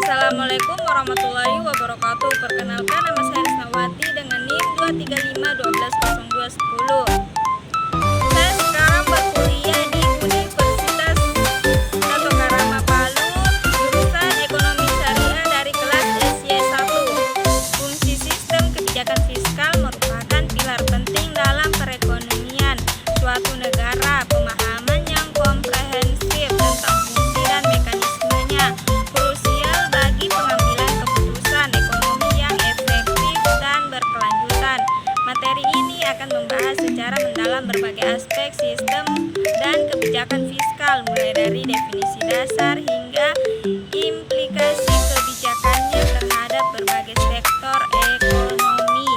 Assalamualaikum warahmatullahi wabarakatuh. Perkenalkan, nama saya Risnawati dengan NIM 235120210. Saya sekarang berkuliah di Universitas Natokarama Palu, jurusan Ekonomi Syariah dari kelas SY1. Fungsi sistem kebijakan fiskal merupakan pilar penting dalam perekonomian suatu negara. Pemahaman yang komprehensif tentang fungsi dan mekanismenya krusial bagi pengambilan keputusan ekonomi yang efektif dan berkelanjutan. Materi ini akan membahas secara mendalam berbagai aspek sistem dan kebijakan fiskal, mulai dari definisi dasar hingga implikasi kebijakannya terhadap berbagai sektor ekonomi.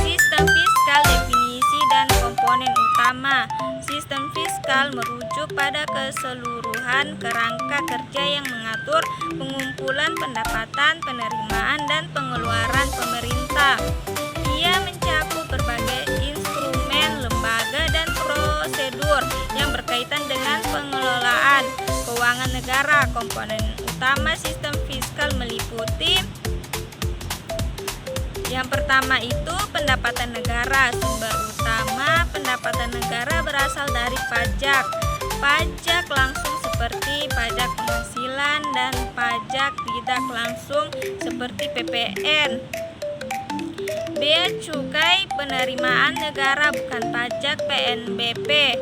Sistem fiskal, definisi dan komponen utama. Sistem fiskal merujuk pada keseluruhan kerangka kerja yang mengatur pengumpulan pendapatan, penerimaan, dan pengeluaran pemerintah. Ia mencakup berbagai instrumen, lembaga, dan prosedur yang berkaitan dengan pengelolaan keuangan negara. Komponen utama sistem fiskal meliputi: yang pertama itu pendapatan negara. Sumber utama pendapatan negara berasal dari pajak. Pajak langsung seperti pajak penghasilan dan pajak tidak langsung seperti PPN. Bea cukai, penerimaan negara bukan pajak PNBP,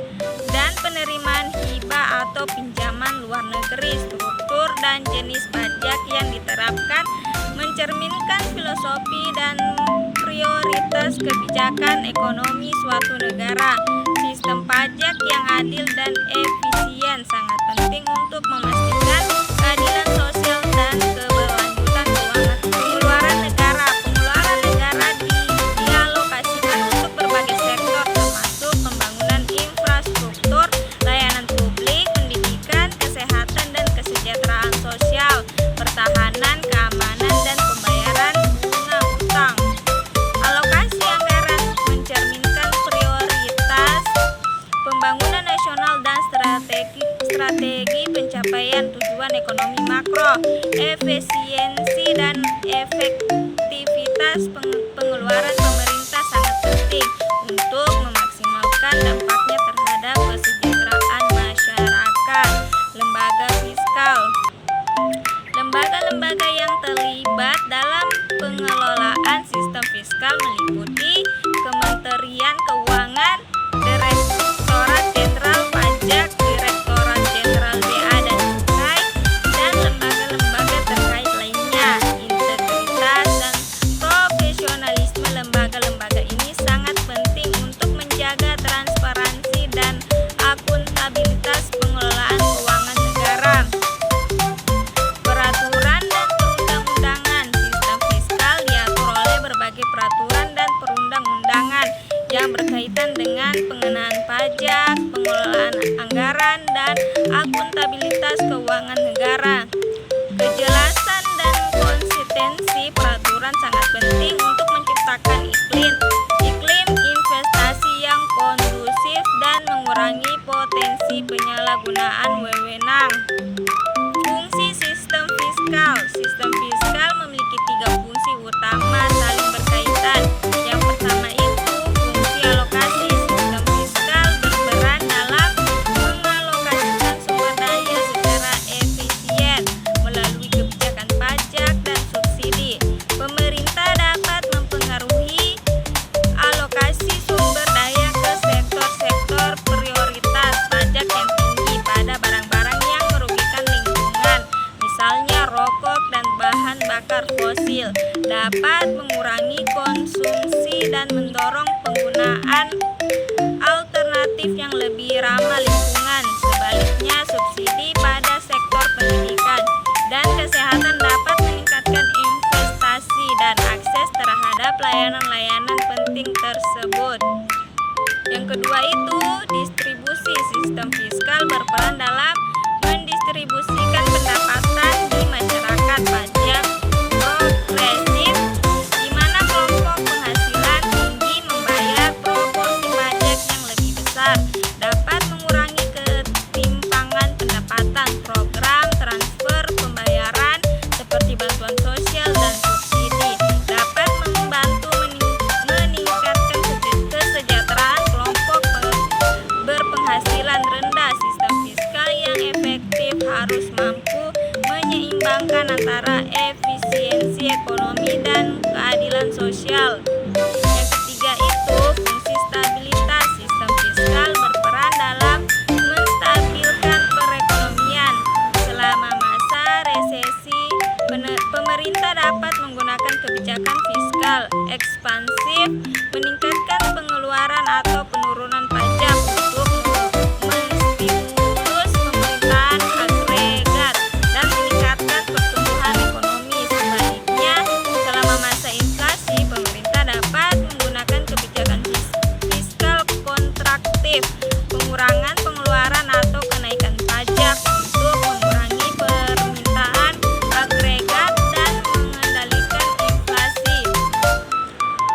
dan penerimaan hibah atau pinjaman luar negeri. Struktur dan jenis pajak yang diterapkan mencerminkan filosofi dan prioritas kebijakan ekonomi suatu negara. Sistem pajak yang adil dan efisien sangat penting untuk memastikan keadilan sosial dan keberlanjutan keuangan. Pengeluaran negara dialokasikan untuk berbagai sektor, termasuk pembangunan infrastruktur, layanan publik, pendidikan, kesehatan dan kesejahteraan sosial, pertahanan, keamanan, dan pembayaran bunga hutang. Alokasi anggaran mencerminkan prioritas pembangunan nasional dan strategi pencapaian tujuan ekonomi makro. Efisiensi dan efektivitas pengeluaran pemerintah sangat penting untuk memaksimalkan dampaknya terhadap kesejahteraan masyarakat. Lembaga fiskal. Lembaga-lembaga yang terlibat dalam pengelolaan sistem fiskal meliputi Kementerian Keuangan, Direktorat Jenderal Pajak, Direktorat Jenderal Bea dan Cukai, dan lembaga-lembaga terkait lainnya. Integritas dan profesionalisme lembaga-lembaga ini sangat penting untuk menjaga transparansi dan akuntabilitas pengelolaan keuangan negara. Peraturan dan perundang-undangan. Sistem fiskal diatur oleh berbagai peraturan dan perundang-undangan yang berkaitan dengan pengenaan pajak, pengelolaan anggaran, dan akuntabilitas keuangan negara. Kejelasan dan konsistensi peraturan sangat penting untuk menciptakan iklim investasi yang kondusif dan mengurangi potensi penyalahgunaan wewenang. Fungsi sistem fiskal. Sistem fiskal memiliki 3 fungsi utama saling berkaitan. Yang pertama itu fungsi alokasi. Sistem fiskal berperan dalam mengalokasikan sumber daya secara efisien melalui kebijakan pajak dan subsidi. Pemerintah dapat mempengaruhi alokasi sumber daya ke sektor-sektor prioritas pajak yang tinggi pada barang-barang yang merugikan lingkungan, misalnya rokok dan bahan bakar fosil, dapat mengurangi konsumsi dan mendorong penggunaan alternatif yang lebih ramah lingkungan. Sebaliknya, subsidi pada sektor pendidikan dan kesehatan dapat meningkatkan investasi dan akses terhadap layanan-layanan penting tersebut. Yang kedua itu distribusi. Sistem fiskal berperan dalam mendistribusikan pendapatan di masyarakat. Pajak progresif, di mana kelompok penghasilan tinggi membayar proporsi pajak yang lebih besar, dapat mengurangi ketimpangan pendapatan. Program transfer pembayaran antara efisiensi ekonomi dan keadilan sosial. Yang ketiga itu fungsi stabilitas. Sistem fiskal berperan dalam menstabilkan perekonomian. Selama masa resesi, pemerintah dapat menggunakan kebijakan fiskal ekspansif, meningkatkan pengeluaran atau penurunan pajak untuk menstimulus pemerintahan agregat dan meningkatkan pertumbuhan ekonomi. Sebaliknya, selama masa inflasi, pemerintah dapat menggunakan kebijakan fiskal kontraktif, pengurangan pengeluaran atau kenaikan pajak untuk mengurangi permintaan agregat dan mengendalikan inflasi.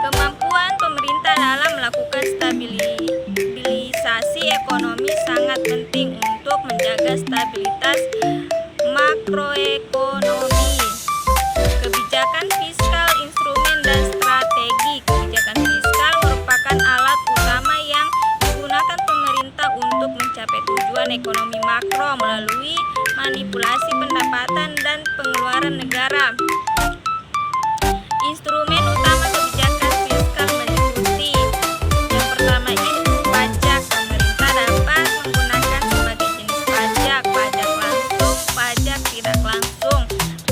Kemampuan pemerintah dalam melakukan stabilisasi ekonomi sangat penting untuk menjaga stabilitas makroekonomi. Kebijakan fiskal, instrumen dan strategi. Kebijakan fiskal merupakan alat utama yang digunakan pemerintah untuk mencapai tujuan ekonomi makro melalui manipulasi pendapatan dan pengeluaran negara. Instrumen utama kebijakan fiskal meliputi: yang pertama itu pajak. Pemerintah dapat menggunakan sebagai jenis pajak: pajak langsung, pajak tidak langsung,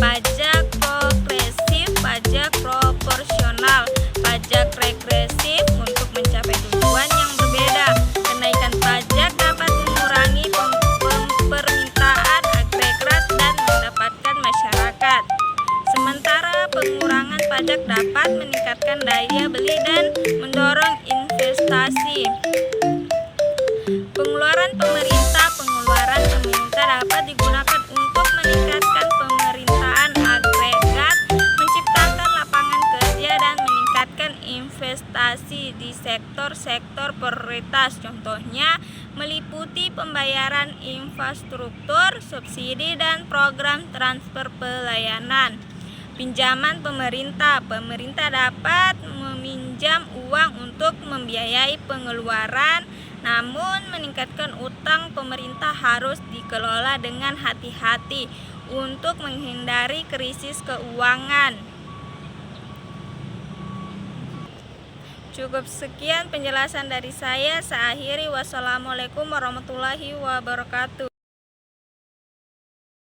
pajak progresif, pajak proporsional, pajak regresif untuk mencapai tujuan yang berbeda. Kenaikan pajak dapat mengurangi permintaan agregat dan mendapatkan masyarakat. Sementara pengurangan pajak dapat meningkatkan daya beli dan mendorong investasi. Pengeluaran pemerintah dapat digunakan untuk meningkatkan pemerintahan agregat, menciptakan lapangan kerja dan meningkatkan investasi di sektor-sektor prioritas. Contohnya meliputi pembayaran infrastruktur, subsidi dan program transfer pelayanan. Pinjaman pemerintah dapat meminjam uang untuk membiayai pengeluaran, namun meningkatkan utang pemerintah harus dikelola dengan hati-hati untuk menghindari krisis keuangan. Cukup sekian penjelasan dari saya. Saya akhiri. Wassalamualaikum warahmatullahi wabarakatuh.